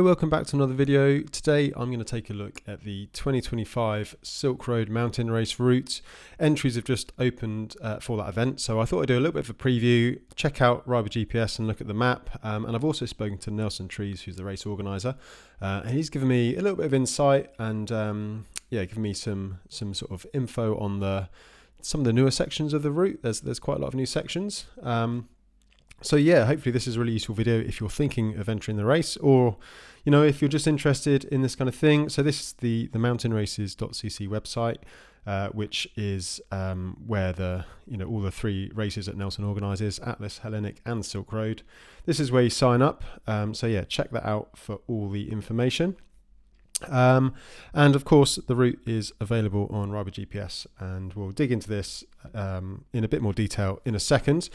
Welcome back to another video. Today I'm going to take a look at the 2025 Silk Road Mountain Race route. Entries have just opened for that event, so I thought I'd do a little bit of a preview, check out Arabel GPS and look at the map, and I've also spoken to Nelson Trees, who's the race organiser, and he's given me a little bit of insight and given me some sort of info on some of the newer sections of the route. There's quite a lot of new sections. So yeah, hopefully this is a really useful video if you're thinking of entering the race, or if you're just interested in this kind of thing. So this is the mountainraces.cc website, which is where all the three races that Nelson organises: Atlas, Hellenic and Silk Road. This is where you sign up. So yeah, check that out for all the information. And of course the route is available on Arabel GPS, and we'll dig into this in a bit more detail in a second.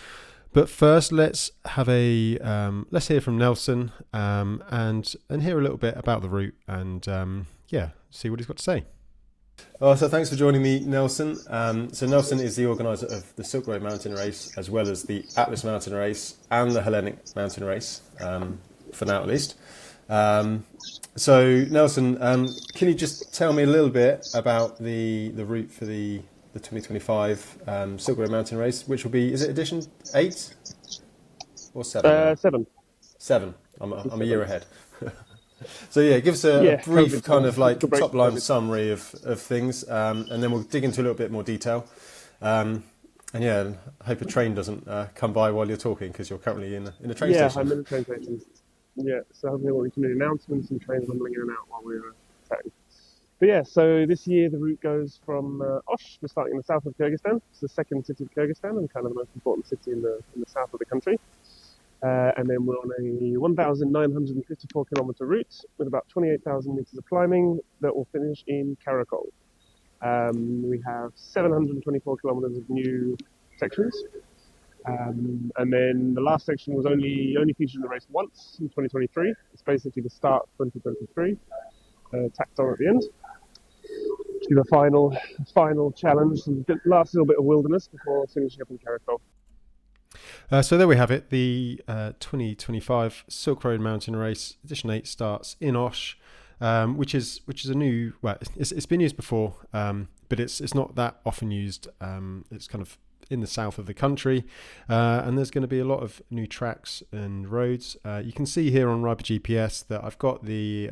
But first, let's hear from Nelson and hear a little bit about the route and see what he's got to say. So thanks for joining me, Nelson. So Nelson is the organiser of the Silk Road Mountain Race, as well as the Atlas Mountain Race and the Hellenic Mountain Race, for now at least. So Nelson, can you just tell me a little bit about the route for the 2025 Silk Road Mountain Race, which will be, is it edition 8 or 7? 7. 7. I'm a year ahead. So yeah, give us a brief kind of like top line summary of things, and then we'll dig into a little bit more detail. And yeah, I hope a train doesn't come by while you're talking, because you're currently in a train station. Yeah, I'm in a train station. Yeah, so hopefully we can do announcements and trains rumbling in and out while we're chatting. But yeah, so this year the route goes from Osh. We're starting in the south of Kyrgyzstan. It's the second city of Kyrgyzstan and kind of the most important city in the south of the country. And then we're on a 1,954 kilometer route with about 28,000 meters of climbing that will finish in Karakol. We have 724 kilometers of new sections. And then the last section was only featured in the race once in 2023. It's basically the start of 2023, tacked on at the end. To the final challenge, and the last little bit of wilderness before finishing up in Karakol. So there we have it. The 2025 Silk Road Mountain Race Edition 8 starts in Osh, which is a new. Well, it's been used before, but it's not that often used. It's kind of in the south of the country, and there's going to be a lot of new tracks and roads. You can see here on Arabel GPS that I've got the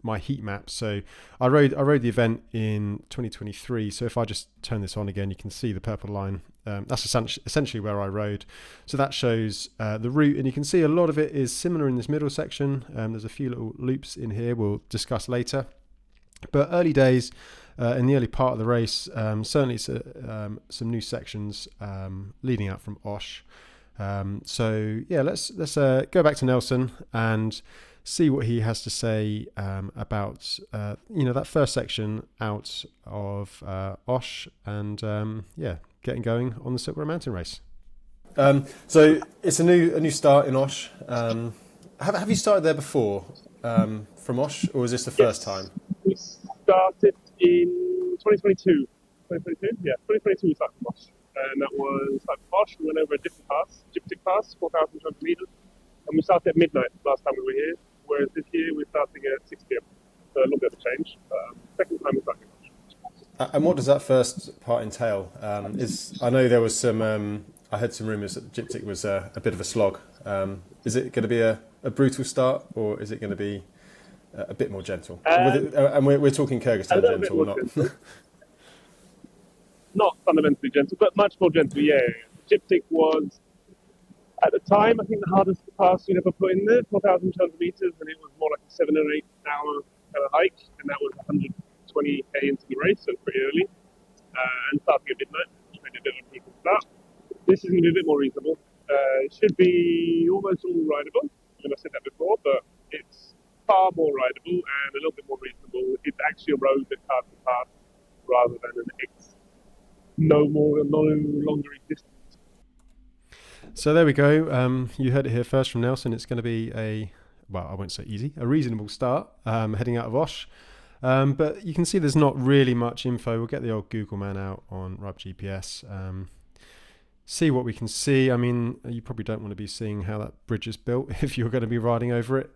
my heat map. So I rode the event in 2023. So if I just turn this on again, you can see the purple line. That's essentially where I rode. So that shows the route, and you can see a lot of it is similar in this middle section. There's a few little loops in here we'll discuss later. But early days, in the early part of the race, certainly some new sections leading out from Osh. So yeah, let's go back to Nelson and see what he has to say about that first section out of Osh, and getting going on the Silk Road Mountain Race. So it's a new start in Osh. Have you started there before from Osh, or is this the first time? We started in 2022. 2022? Yeah, 2022 we started from Osh. And that was started from Osh. We went over a different pass, Gyptic Pass, 4,200 meters. And we started at midnight last time we were here, whereas this year we're starting at 6 p.m. So a little bit of a change. Second time we're starting at Osh. And what does that first part entail? I know there was some, I heard some rumours that Gyptic was a bit of a slog. Is it going to be a brutal start, or is it going to be a bit more gentle? And we're talking Kyrgyzstan gentle, not... Not fundamentally gentle, but much more gentle, yeah. Gyptic was, at the time, I think the hardest pass we'd ever put in there, 4,200 meters, and it was more like a 7 or 8 hour kind of hike, and that was 120k into the race, so pretty early, and starting at midnight, which made it a bit of a brutal start. This is going to be a bit more reasonable. It should be almost all rideable. I mean, I've said that before, but it's far more rideable and a little bit more reasonable. It's actually a road that cars can pass rather than no longer existent. So there we go. You heard it here first from Nelson. It's going to be I won't say easy, a reasonable start heading out of Osh. But you can see there's not really much info. We'll get the old Google man out on Arabel GPS. See what we can see. I mean, you probably don't want to be seeing how that bridge is built if you're going to be riding over it.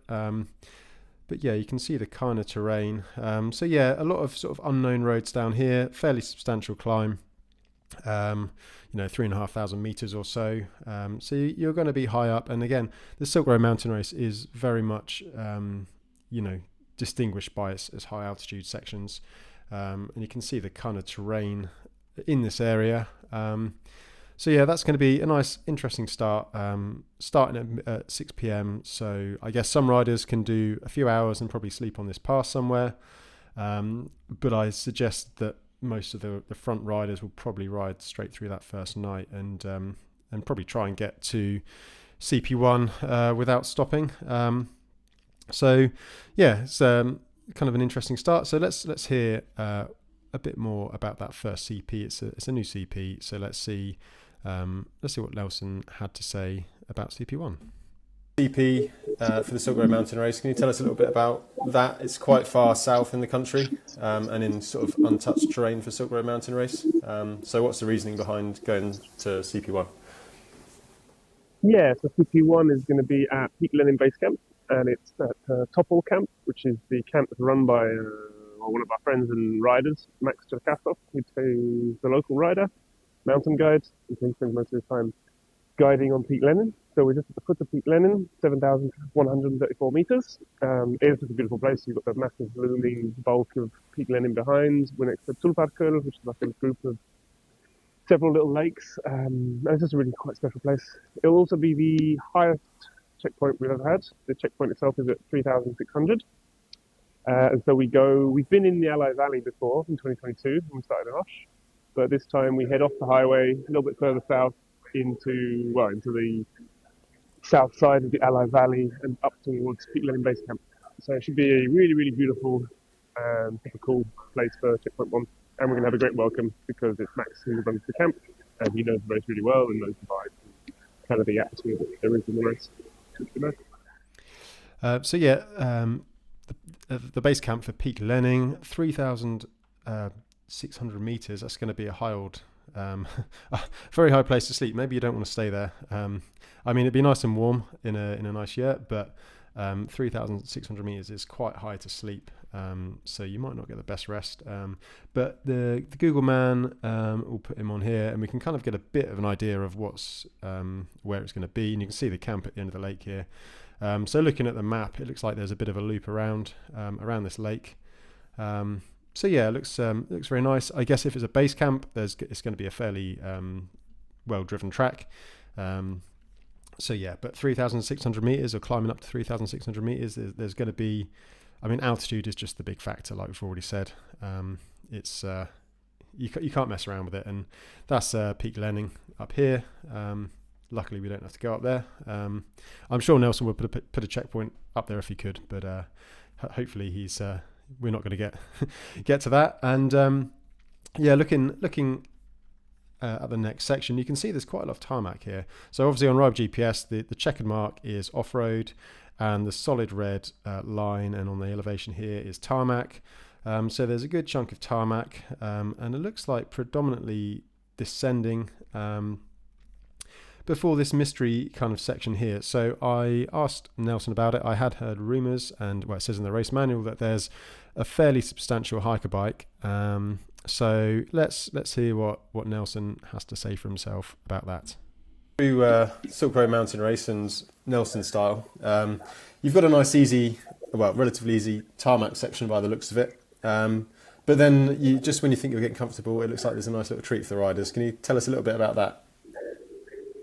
But yeah, you can see the kind of terrain. So yeah, a lot of sort of unknown roads down here, fairly substantial climb. 3,500 meters or so. So you're going to be high up. And again, the Silk Road Mountain Race is very much, distinguished by its high altitude sections. And you can see the kind of terrain in this area. So yeah, that's going to be a nice, interesting start. Starting at 6 p.m. So I guess some riders can do a few hours and probably sleep on this pass somewhere. But I suggest that most of the front riders will probably ride straight through that first night and probably try and get to CP1 without stopping. So yeah, it's kind of an interesting start. So let's hear a bit more about that first CP. It's a new CP. So let's see what Nelson had to say about CP1. CP for the Silk Road Mountain Race. Can you tell us a little bit about that? It's quite far south in the country and in sort of untouched terrain for Silk Road Mountain Race. So what's the reasoning behind going to CP1? Yeah, so CP1 is going to be at Peak Lenin Base Camp, and it's at Topol Camp, which is the camp that's run by one of our friends and riders, Max Cherkasov, who's the local rider, mountain guide, and he spends most of his time guiding on Peak Lenin. So we're just at the foot of Peak Lenin, 7,134 meters. It is just a beautiful place. You've got the massive looming bulk of Peak Lenin behind. We're next to Tulparköl, which is like a group of several little lakes. It's just a really quite special place. It will also be the highest checkpoint we've ever had. The checkpoint itself is at 3,600. And so we've been in the Ally Valley before in 2022 when we started in Osh. But this time we head off the highway a little bit further south into the south side of the Ally Valley and up towards Peak Lenin Base Camp. So it should be a really, really beautiful and super cool place for Checkpoint 1. And we're going to have a great welcome because it's Max who runs the camp and he knows the race really well and knows the vibe and kind of the atmosphere that there is in the race. The base camp for Peak Lenin, 3,600 meters. That's going to be a high old, very high place to sleep. Maybe you don't want to stay there. It'd be nice and warm in a nice yurt, but 3,600 meters is quite high to sleep. So you might not get the best rest. But the Google man, we'll put him on here, and we can kind of get a bit of an idea of where it's going to be. And you can see the camp at the end of the lake here. So looking at the map, it looks like there's a bit of a loop around this lake. So yeah, it looks very nice. I guess if it's a base camp, it's going to be a fairly well-driven track. So yeah, but 3,600 meters or climbing up to 3,600 meters, there's going to be, altitude is just the big factor, like we've already said. It's you can't mess around with it, and that's Peak Lenin up here. Luckily, we don't have to go up there. I'm sure Nelson would put a checkpoint up there if he could, but hopefully we're not going to get to that. And looking at the next section, you can see there's quite a lot of tarmac here. So obviously on Arabel GPS, the checkered mark is off-road, and the solid red line and on the elevation here is tarmac. So there's a good chunk of tarmac, and it looks like predominantly descending before this mystery kind of section here. So I asked Nelson about it. I had heard rumours, and it says in the race manual that there's a fairly substantial hiker bike. So let's hear what Nelson has to say for himself about that. Through Silk Road Mountain Race and Nelson style, you've got a nice, relatively easy tarmac section by the looks of it. But then when you think you're getting comfortable, it looks like there's a nice little treat for the riders. Can you tell us a little bit about that?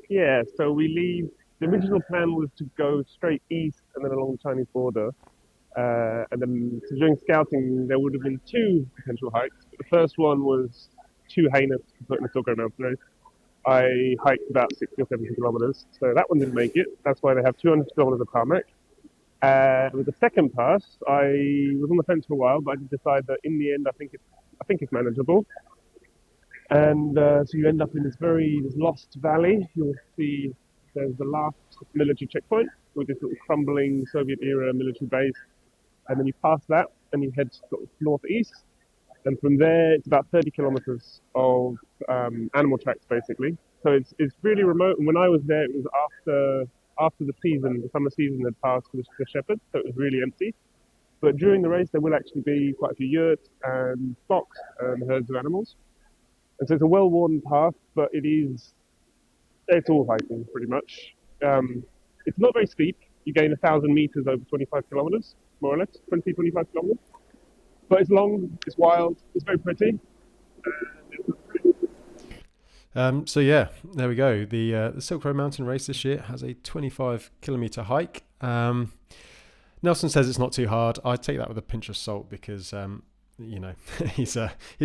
Yeah, so the original plan was to go straight east and then along the Chinese border. And then during scouting, there would have been two potential hikes. The first one was too heinous to put in a Silk Road Mountain Race. I hiked about 60 or 70 kilometers, so that one didn't make it. That's why they have 200 kilometers of tarmac. With the second pass, I was on the fence for a while, but I did decide that in the end, I think it's manageable. And so you end up in this lost valley. You'll see there's the last military checkpoint with this little crumbling Soviet-era military base. And then you pass that and you head sort of northeast. And from there, it's about 30 kilometers of animal tracks, basically. So it's really remote. And when I was there, it was after the summer season had passed for the shepherds, so it was really empty. But during the race, there will actually be quite a few yurts and flocks and herds of animals. And so it's a well-worn path, but it's all hiking pretty much. It's not very steep. You gain 1,000 meters over 25 kilometers, more or less, 25 kilometers. But it's long, it's wild, it's very pretty. So yeah, there we go. The Silk Road Mountain Race this year has a 25-kilometer hike. Nelson says it's not too hard. I take that with a pinch of salt because you know he's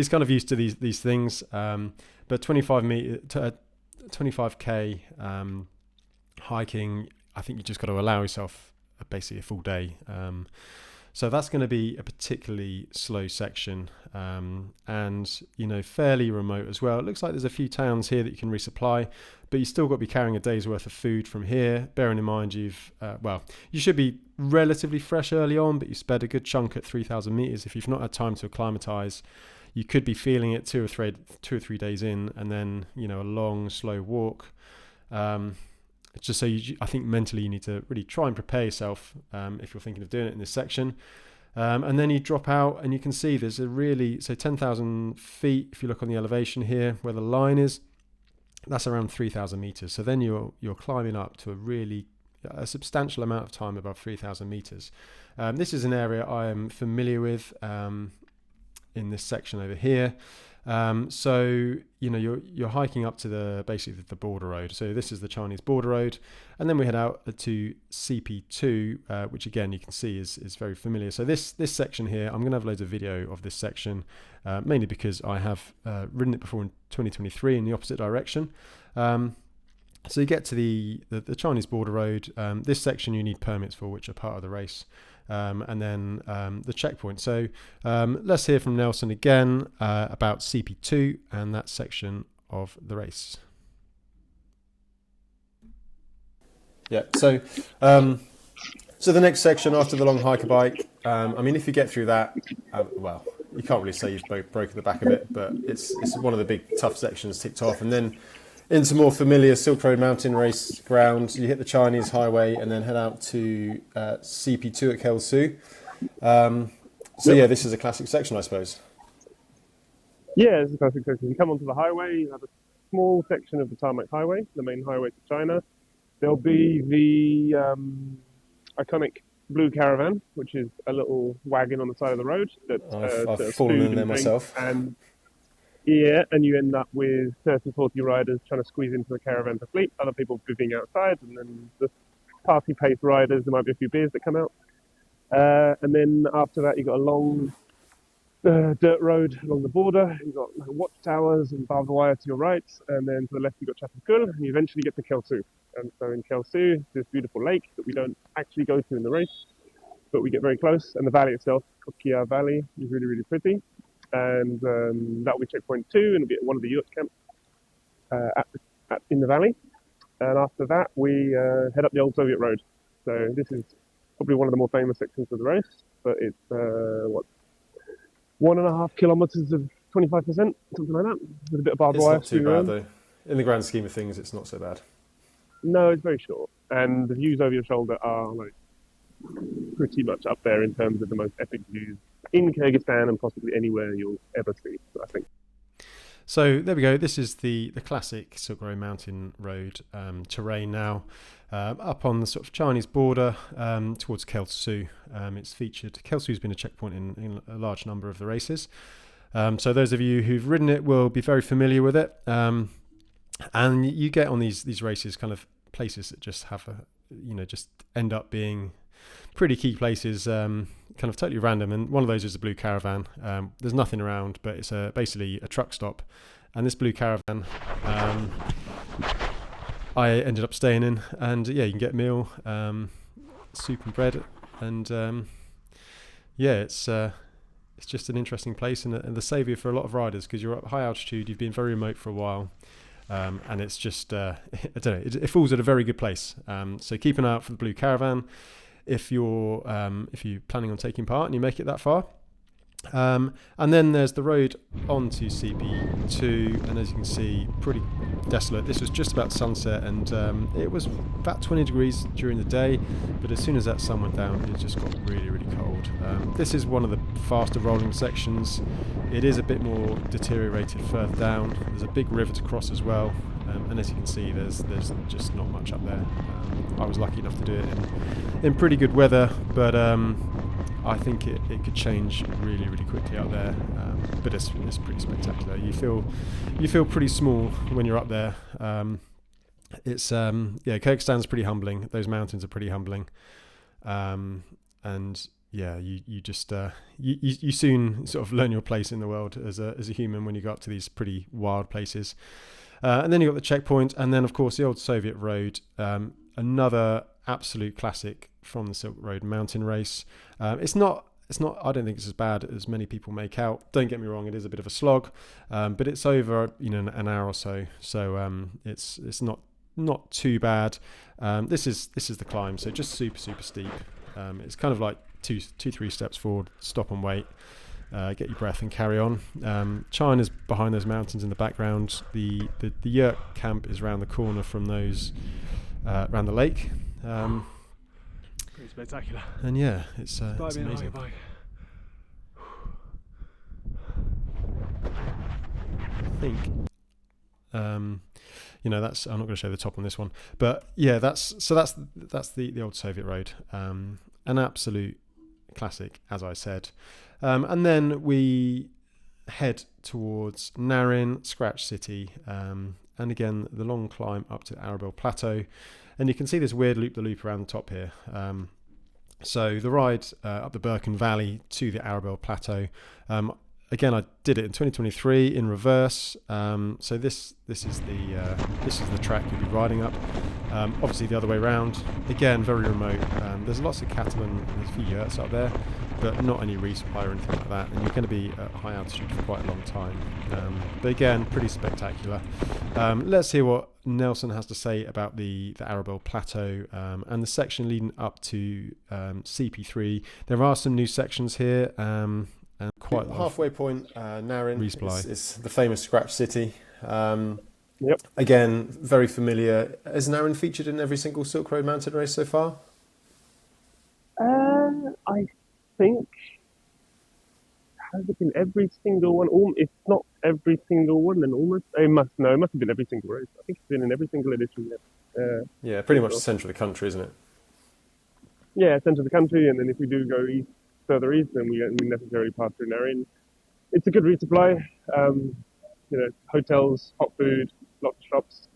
kind of used to these things. But 25k hiking, I think you just got to allow yourself basically a full day. So that's going to be a particularly slow section, and fairly remote as well. It looks like there's a few towns here that you can resupply, but you still got to be carrying a day's worth of food from here. Bearing in mind you should be relatively fresh early on, but you sped a good chunk at 3,000 meters. If you've not had time to acclimatize, you could be feeling it 2 or 3 days in, and then a long slow walk. It's just I think mentally you need to really try and prepare yourself if you're thinking of doing it in this section. And then you drop out and you can see there's 10,000 feet. If you look on the elevation here where the line is, that's around 3,000 meters. So then you're climbing up to a substantial amount of time above 3,000 meters. This is an area I am familiar with in this section over here. So you're hiking up to basically the border road. So this is the Chinese border road, and then we head out to CP2, which again you can see is very familiar. So this section here, I'm going to have loads of video of this section, mainly because I have ridden it before in 2023 in the opposite direction. So you get to the Chinese border road. This section you need permits for, which are part of the race. And then the checkpoint. So let's hear from Nelson again about CP2 and that section of the race. Yeah, so the next section after the long hiker bike, if you get through that, you can't really say you've broken the back of it, but it's one of the big tough sections ticked off. And then into more familiar Silk Road Mountain Race ground, you hit the Chinese highway and then head out to CP2 at Kelsu. This is a classic section, I suppose. Yeah, it's a classic section. You come onto the highway, you have a small section of the tarmac highway, the main highway to China. There'll be the iconic blue caravan, which is a little wagon on the side of the road. I've fallen in there myself. And you end up with 30, 40 riders trying to squeeze into the caravan to sleep, other people bivvying outside, and then the party-paced riders, there might be a few beers that come out. And then after that, you've got a long dirt road along the border. You've got watchtowers and barbed wire to your right, and then to the left you've got Chapakul, and you eventually get to Kelsu. And so in Kelsu, this beautiful lake that we don't actually go to in the race, but we get very close, and the valley itself, Kokia Valley, is really, really pretty. And that'll be checkpoint 2, and it'll be at one of the yurt camps in the valley. And after that, we head up the old Soviet road. So this is probably one of the more famous sections of the race, but it's 1.5 kilometers of 25%, something like that, with a bit of barbed wire. It's not too bad though. In the grand scheme of things, it's not so bad. No, it's very short, and the views over your shoulder are pretty much up there in terms of the most epic views in Kyrgyzstan and possibly anywhere you'll ever see, I think. So there we go. This is the classic Silk Road Mountain Road terrain now, up on the sort of Chinese border towards Kelsu. It's featured. Kelsu's been a checkpoint in a large number of the races. So those of you who've ridden it will be very familiar with it. And you get on these races kind of places that just have just end up being pretty key places, kind of totally random. And one of those is a blue caravan. There's nothing around, but it's basically a truck stop. And this blue caravan, I ended up staying in. And you can get a meal, soup and bread. And it's just an interesting place and the saviour for a lot of riders because you're at high altitude, you've been very remote for a while. And it's just, I don't know, it falls at a very good place. So keep an eye out for the blue caravan if you're planning on taking part and you make it that far. And then there's the road onto CP2, and as you can see, pretty desolate. This was just about sunset, and it was about 20 degrees during the day, but as soon as that sun went down, it just got really, really cold. this is one of the faster rolling sections. It is a bit more deteriorated further down. There's a big river to cross as well, and as you can see, there's just not much up there. I was lucky enough to do it in pretty good weather, but I think it could change really, really quickly up there. But it's pretty spectacular. You feel pretty small when you're up there. It's Kyrgyzstan's pretty humbling. Those mountains are pretty humbling, and yeah, you just you soon sort of learn your place in the world as a human when you go up to these pretty wild places. And then you got the checkpoint, and then of course the old Soviet road, another absolute classic from the Silk Road mountain race. It's not. I don't think it's as bad as many people make out. Don't get me wrong; it is a bit of a slog, but it's over an hour or so. So it's not too bad. This is the climb, so just super steep. It's kind of like two 3 steps forward, stop and wait, get your breath and carry on. China's behind those mountains in the background. The yurt camp is around the corner from those around the lake. Pretty spectacular. And yeah, it's amazing. I think that's, I'm not going to show the top on this one, but yeah, that's the old Soviet road, an absolute classic, as I said. And then we head towards Narin, Scratch City, and again the long climb up to Arabel Plateau, and you can see this weird loop-the-loop around the top here. So the ride up the Birken Valley to the Arabel Plateau. Again, I did it in 2023 in reverse. So this is the track you'll be riding up. Obviously the other way around. Again, very remote. There's lots of cattle and there's a few yurts up there, but not any resupply or anything like that. And you're going to be at high altitude for quite a long time. But again, pretty spectacular. Let's hear what Nelson has to say about the Arabel Plateau and the section leading up to CP3. There are some new sections here. And quite halfway point, Narin is the famous Scratch City. Yep. Again, very familiar. Has Narin featured in every single Silk Road mountain race so far? I think has it been every single one? If not every single one, then almost. It must have been every single race. I think it's been in every single edition. Yeah, pretty much the centre of the country, isn't it? Yeah, centre of the country, and then if we do go further east, then we necessarily pass through Narin. It's a good resupply. Hotels, hot food, lots of shops.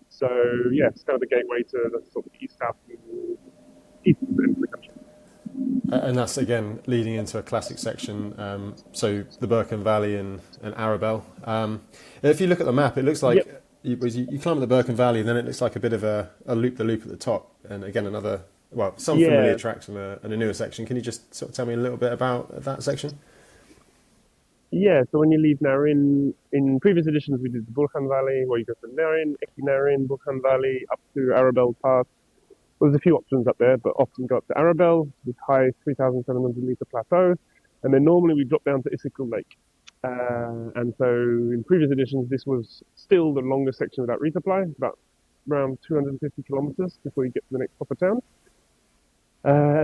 So yeah, it's kind of the gateway to the sort of east end of the country. And that's again leading into a classic section. So the Birken Valley and Arabel. If you look at the map, it looks like you climb up the Birken Valley, and then it looks like a bit of a loop-the-loop at the top, and again another. Well, some familiar tracks and a newer section. Can you just sort of tell me a little bit about that section? Yeah, so when you leave Narin, in previous editions we did the Burkhan Valley, where you go from Narin, Eki Narin, Burkhan Valley, up to Arabel Pass. Well, there's a few options up there, but often go up to Arabel, this high 3,700 meter plateau, and then normally we drop down to Isikul Lake. And so in previous editions, this was still the longest section without resupply, about around 250 kilometers before you get to the next proper town.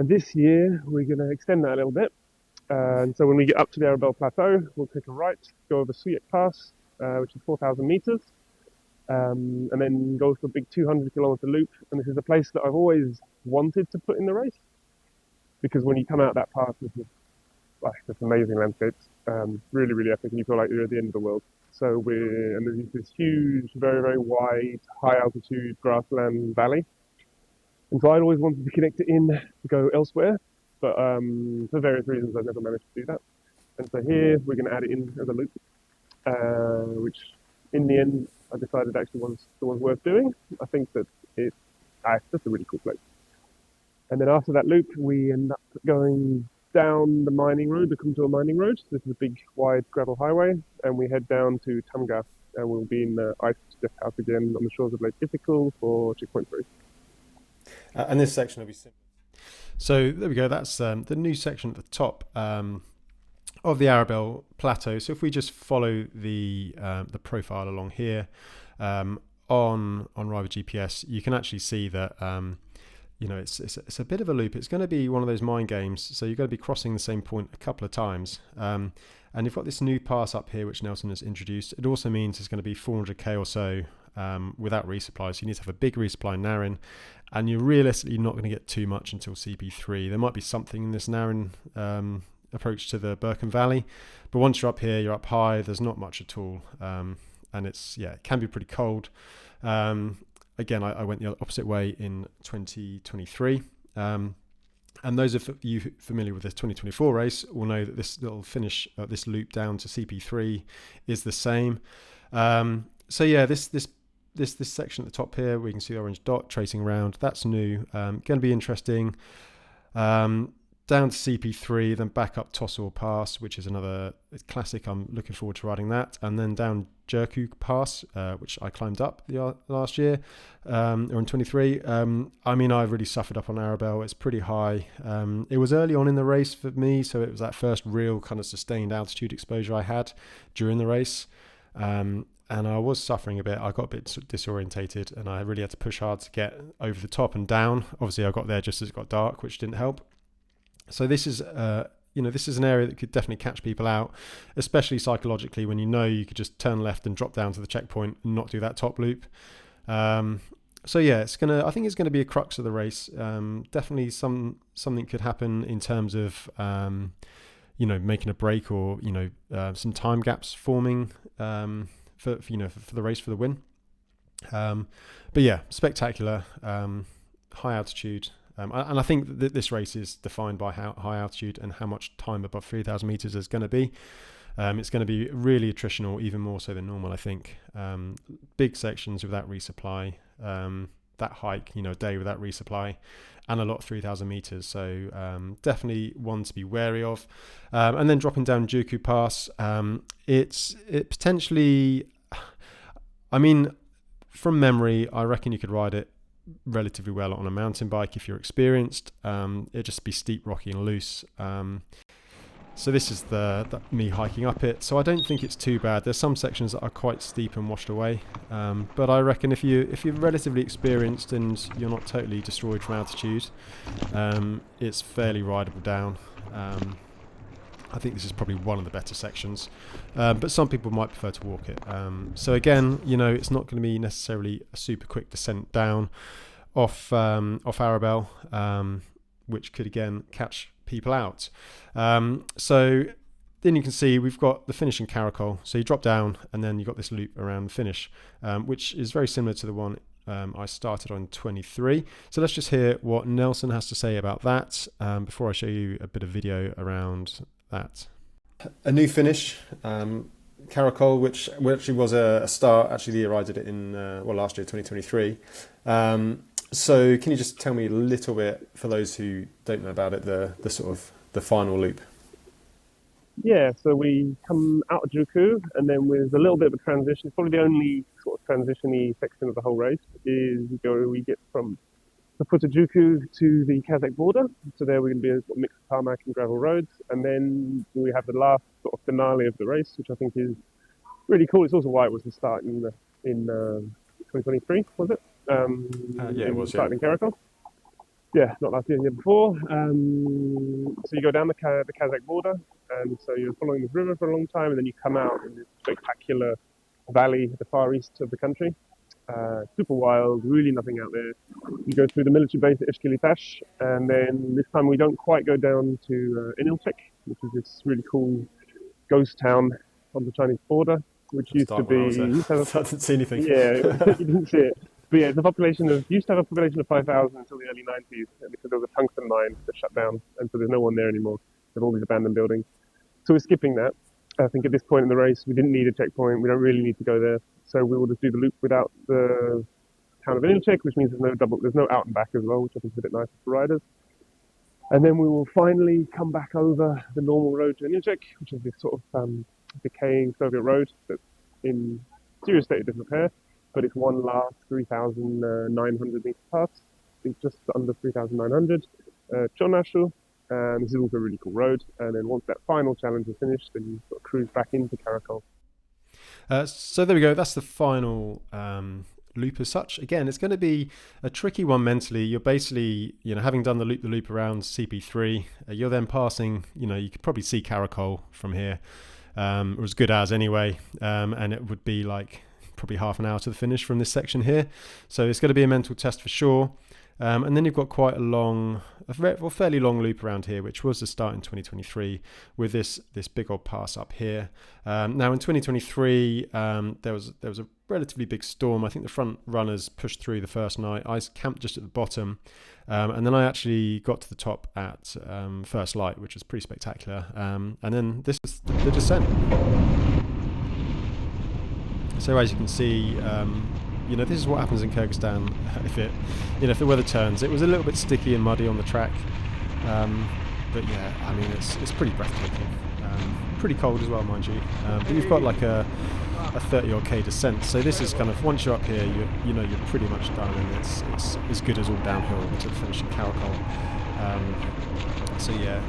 This year, we're going to extend that a little bit. And so when we get up to the Arabel Plateau, we'll take a right, go over Suyek Pass, which is 4,000 meters, and then go for a big 200-kilometer loop. And this is a place that I've always wanted to put in the race, because when you come out that pass, it's amazing landscapes, really, really epic, and you feel like you're at the end of the world. So there's this huge, very, very wide, high-altitude grassland valley. And so I'd always wanted to connect it in to go elsewhere, but for various reasons I've never managed to do that. And so here we're going to add it in as a loop, which in the end I decided actually was worth doing. I think that it's just a really cool place. And then after that loop, we end up going down the mining road, the Kumtor mining road. This is a big, wide gravel highway, and we head down to Tamga, and we'll be in the ice house again on the shores of Lake Isikul for checkpoint 3. And this section will be simple. So there we go. That's the new section at the top of the Arabel Plateau. So if we just follow the profile along here on Riva GPS, you can actually see that it's a bit of a loop. It's going to be one of those mind games. So you're going to be crossing the same point a couple of times. And you've got this new pass up here, which Nelson has introduced. It also means it's going to be 400k or so without resupply. So you need to have a big resupply in Narin. And you're realistically not going to get too much until CP3. There might be something in this Narin approach to the Birken Valley. But once you're up here, you're up high, there's not much at all. And it can be pretty cold. Again, I went the opposite way in 2023. And those of you familiar with this 2024 race will know that this little finish, this loop down to CP3 is the same. This section at the top here, we can see the orange dot tracing around. That's new. Going to be interesting. Down to CP3, then back up Tossor Pass, which is another classic. I'm looking forward to riding that. And then down Jerku Pass, which I climbed up last year, or in 23. I really suffered up on Arabel. It's pretty high. It was early on in the race for me, so it was that first real kind of sustained altitude exposure I had during the race. And I was suffering a bit. I got a bit disorientated, and I really had to push hard to get over the top and down. Obviously, I got there just as it got dark, which didn't help. So this is, this is an area that could definitely catch people out, especially psychologically when you could just turn left and drop down to the checkpoint and not do that top loop. I think it's gonna be a crux of the race. Definitely something could happen in terms of making a break or some time gaps forming for the race for the win. Spectacular, high altitude. And I think that this race is defined by how high altitude and how much time above 3,000 meters is going to be. It's going to be really attritional, even more so than normal, I think. Big sections without resupply, that hike, a day without resupply, and a lot 3,000 meters. So definitely one to be wary of. And then dropping down Juku Pass, it potentially, from memory, I reckon you could ride it relatively well on a mountain bike if you're experienced. It'd just be steep, rocky and loose. So this is the me hiking up it. So I don't think it's too bad. There's some sections that are quite steep and washed away. But I reckon if you're relatively experienced and you're not totally destroyed from altitude, it's fairly rideable down. I think this is probably one of the better sections, but some people might prefer to walk it. So again, it's not going to be necessarily a super quick descent down off Arabel, which could again catch people out. So then you can see we've got the finish in Caracol. So you drop down and then you've got this loop around the finish, which is very similar to the one I started on 23. So let's just hear what Nelson has to say about that before I show you a bit of video around that. A new finish, Caracol, which actually was a start. Actually, the year I did it in last year, 2023. So can you just tell me a little bit, for those who don't know about it, the sort of the final loop? Yeah, so we come out of Juku, and then with a little bit of a transition, it's probably the only sort of transition-y section of the whole race, is we get from the foot of Juku to the Kazakh border. So there we're going to be a sort of mix of tarmac and gravel roads, and then we have the last sort of finale of the race, which I think is really cool. It's also why it was the start in 2023, was it? It was. Starting in Caracol. Yeah, not last year, the year before. So you go down the Kazakh border, and so you're following this river for a long time, and then you come out in this spectacular valley at the far east of the country. Super wild, really nothing out there. You go through the military base at Eshkilitash, and then this time we don't quite go down to Inilchek, which is this really cool ghost town on the Chinese border, which used to be... I didn't see anything. Yeah, you didn't see it. But yeah, used to have a population of 5,000 until the early 90s, because there was a tungsten mine that shut down, and so there's no one there anymore. There's all these abandoned buildings. So we're skipping that. I think at this point in the race, we didn't need a checkpoint. We don't really need to go there. So we will just do the loop without the town of Inilchek, which means there's no out and back as well, which I think is a bit nicer for riders. And then we will finally come back over the normal road to Inilchek, which is this sort of decaying Soviet road that's in serious state of disrepair. But it's one last 3,900 meter pass. It's just under 3,900. Chonashu. And this is also a really cool road. And then once that final challenge is finished, then you sort of cruise back into Caracol. So there we go. That's the final loop as such. Again, it's going to be a tricky one mentally. You're basically, having done the loop around CP3, you're then passing, you could probably see Caracol from here, or as good as anyway, and it would be like probably half an hour to the finish from this section here. So it's going to be a mental test for sure. And then you've got quite a fairly long loop around here, which was the start in 2023 with this big old pass up here. Now in 2023, there was a relatively big storm. I think the front runners pushed through the first night. I camped just at the bottom, and then I actually got to the top at first light, which was pretty spectacular. And then this was the descent. So as you can see, this is what happens in Kyrgyzstan if the weather turns. It was a little bit sticky and muddy on the track, but yeah, I mean it's pretty breathtaking. Pretty cold as well, mind you. But you've got like a 30-odd K descent, so this is kind of, once you're up here, you're pretty much done, and it's as good as all downhill to the finish in Caracol. So yeah,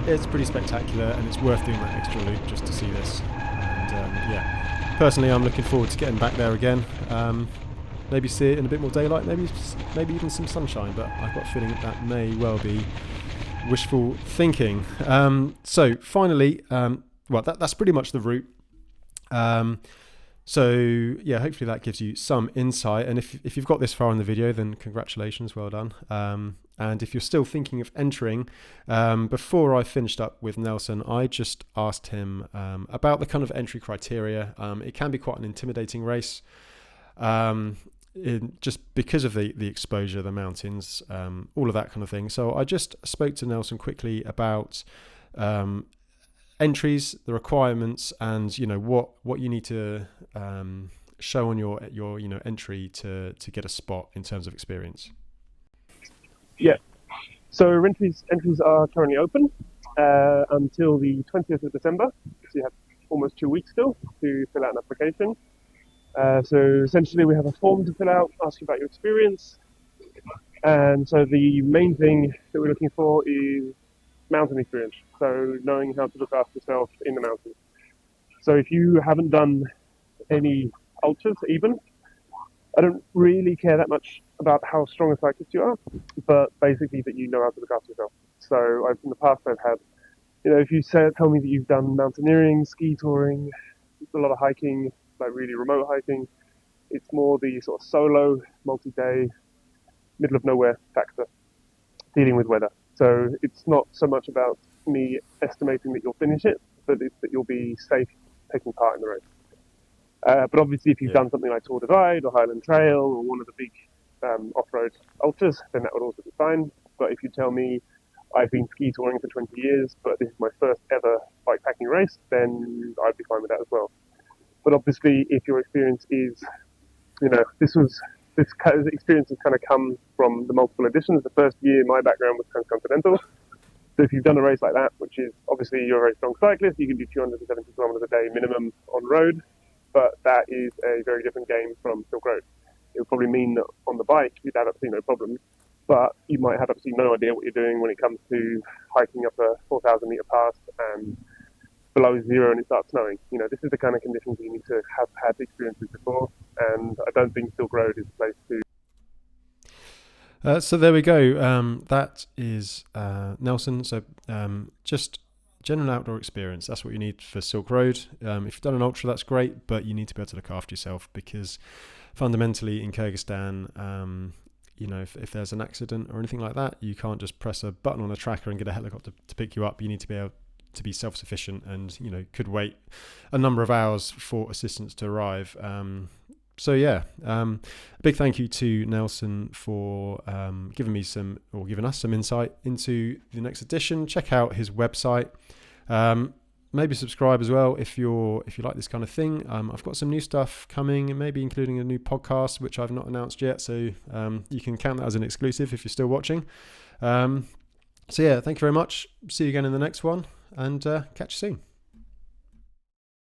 it's pretty spectacular, and it's worth doing that extra loop just to see this. And yeah. Personally, I'm looking forward to getting back there again. Maybe see it in a bit more daylight, maybe even some sunshine, but I've got a feeling that may well be wishful thinking. So finally, that's pretty much the route. So yeah, hopefully that gives you some insight. And if you've got this far in the video, then congratulations, well done. And if you're still thinking of entering, before I finished up with Nelson, I just asked him about the kind of entry criteria. It can be quite an intimidating race, just because of the exposure, the mountains, all of that kind of thing. So I just spoke to Nelson quickly about entries, the requirements, and what you need to show on your entry to get a spot in terms of experience. Yeah, so entries are currently open until the 20th of December, so you have almost 2 weeks still to fill out an application. So essentially we have a form to fill out, ask you about your experience, and so the main thing that we're looking for is mountain experience, so knowing how to look after yourself in the mountains. So if you haven't done any ultras even, I don't really care that much about how strong a cyclist you are, but basically that you know how to look after yourself. So in the past I've had, if you tell me that you've done mountaineering, ski touring, a lot of hiking, like really remote hiking, it's more the sort of solo, multi-day, middle of nowhere factor, dealing with weather. So it's not so much about me estimating that you'll finish it, but it's that you'll be safe taking part in the race. But obviously, if you've done something like Tour Divide or Highland Trail or one of the big off-road ultras, then that would also be fine. But if you tell me I've been ski touring for 20 years, but this is my first ever bikepacking race, then I'd be fine with that as well. But obviously, if your experience is, this experience has kind of come from the multiple editions. The first year, my background was transcontinental. So if you've done a race like that, which is obviously you're a very strong cyclist, you can do 270 kilometers a day minimum on road. But that is a very different game from Silk Road. It would probably mean that on the bike you'd have absolutely no problem, but you might have absolutely no idea what you're doing when it comes to hiking up a 4,000 meter pass and below zero and it starts snowing. This is the kind of conditions you need to have had experiences before, and I don't think Silk Road is the place to. So there we go. That is Nelson. So just general outdoor experience, that's what you need for Silk Road. If you've done an ultra, that's great, but you need to be able to look after yourself, because fundamentally in Kyrgyzstan, if there's an accident or anything like that, you can't just press a button on a tracker and get a helicopter to pick you up. You need to be able to be self-sufficient and could wait a number of hours for assistance to arrive. So yeah, a big thank you to Nelson for giving us some insight into the next edition. Check out his website. Maybe subscribe as well if you like this kind of thing. I've got some new stuff coming, maybe including a new podcast which I've not announced yet. So you can count that as an exclusive if you're still watching. So yeah, thank you very much. See you again in the next one, and catch you soon.